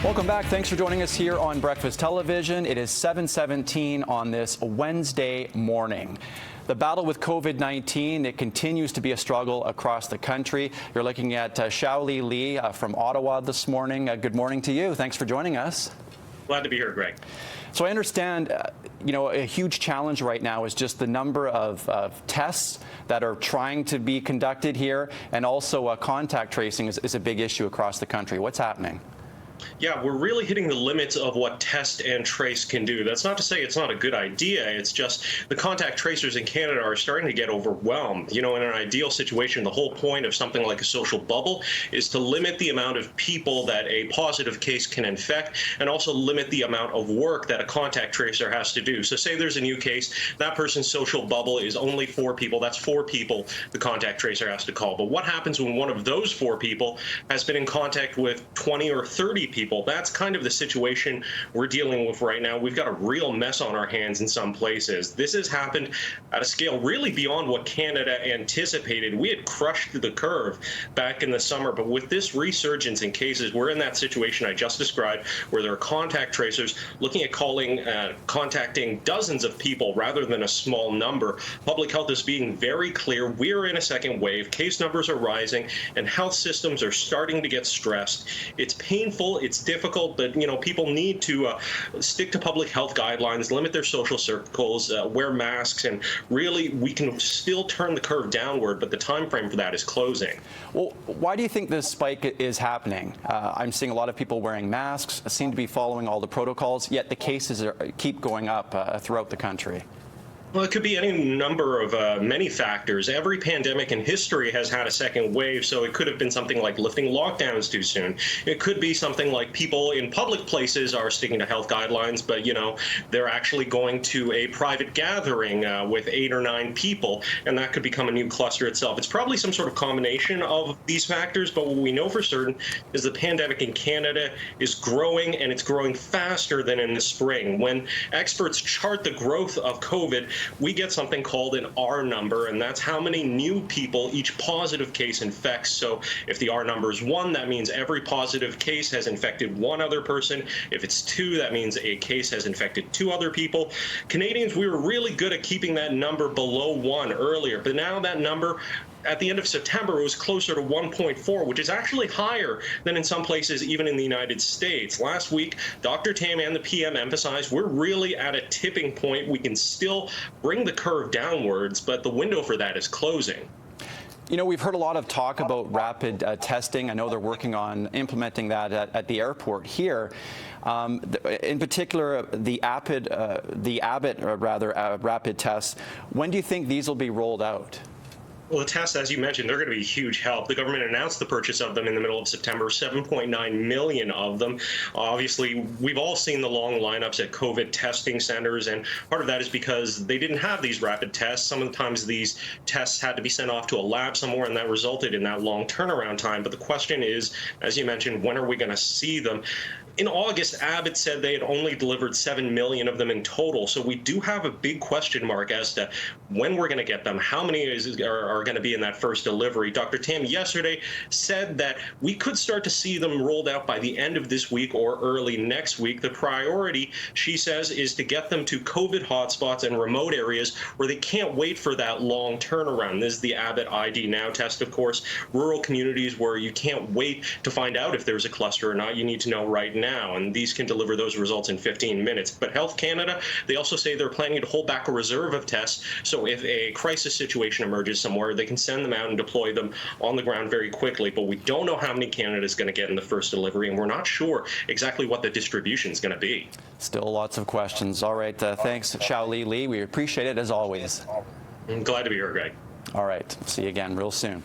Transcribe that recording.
Welcome back. Thanks for joining us here on Breakfast Television. It is 7:17 on this Wednesday morning. The battle with COVID-19, it continues to be a struggle across the country. You're looking at Xiaoli Li from Ottawa this morning. Good morning to you. Thanks for joining us. Glad to be here, Greg. So I understand, a huge challenge right now is just the number of tests that are trying to be conducted here, and also contact tracing is a big issue across the country. What's happening? Yeah, we're really hitting the limits of what test and trace can do. That's not to say it's not a good idea. It's just the contact tracers in Canada are starting to get overwhelmed. In an ideal situation, the whole point of something like a social bubble is to limit the amount of people that a positive case can infect, and also limit the amount of work that a contact tracer has to do. So say there's a new case, that person's social bubble is only 4 people. That's 4 people the contact tracer has to call. But what happens when one of those 4 people has been in contact with 20 or 30 people? That's kind of the situation we're dealing with right now. We've got a real mess on our hands in some places. This has happened at a scale really beyond what Canada anticipated. We had crushed the curve back in the summer, but with this resurgence in cases, we're in that situation I just described, where there are contact tracers looking at contacting dozens of people rather than a small number. Public health is being very clear. We're in a second wave. Case numbers are rising, and health systems are starting to get stressed. It's painful. It's difficult, but people need to stick to public health guidelines, limit their social circles, wear masks, and really we can still turn the curve downward, but the time frame for that is closing. Well, why do you think this spike is happening? I'm seeing a lot of people wearing masks, seem to be following all the protocols, yet the cases keep going up throughout the country. Well, it could be any number of many factors. Every pandemic in history has had a second wave, so it could have been something like lifting lockdowns too soon. It could be something like people in public places are sticking to health guidelines, but, they're actually going to a private gathering with 8 or 9 people, and that could become a new cluster itself. It's probably some sort of combination of these factors, but what we know for certain is the pandemic in Canada is growing, and it's growing faster than in the spring. When experts chart the growth of COVID, we get something called an R number, and that's how many new people each positive case infects. So if the R number is 1, that means every positive case has infected 1 other person. If it's 2, that means a case has infected 2 other people. Canadians, we were really good at keeping that number below 1 earlier, but now that number at the end of September, it was closer to 1.4, which is actually higher than in some places, even in the United States. Last week, Dr. Tam and the PM emphasized we're really at a tipping point. We can still bring the curve downwards, but the window for that is closing. We've heard a lot of talk about rapid testing. I know they're working on implementing that at the airport here. In particular, the Abbott rapid tests. When do you think these will be rolled out? Well, the tests, as you mentioned, they're going to be a huge help. The government announced the purchase of them in the middle of September, 7.9 million of them. Obviously, we've all seen the long lineups at COVID testing centers, and part of that is because they didn't have these rapid tests. Sometimes these tests had to be sent off to a lab somewhere, and that resulted in that long turnaround time. But the question is, as you mentioned, when are we going to see them? In August, Abbott said they had only delivered 7 million of them in total. So we do have a big question mark as to when we're going to get them. How many are going to be in that first delivery? Dr. Tam yesterday said that we could start to see them rolled out by the end of this week or early next week. The priority, she says, is to get them to COVID hotspots and remote areas where they can't wait for that long turnaround. This is the Abbott ID Now test, of course. Rural communities where you can't wait to find out if there's a cluster or not. You need to know right now, and these can deliver those results in 15 minutes. But Health Canada, they also say they're planning to hold back a reserve of tests, so if a crisis situation emerges somewhere, they can send them out and deploy them on the ground very quickly. But we don't know how many Canada is going to get in the first delivery, and we're not sure exactly what the distribution is going to be. Still lots of questions. All right, thanks, Xiaoli Li. We appreciate it as always. I'm glad to be here, Greg. All right, see you again real soon.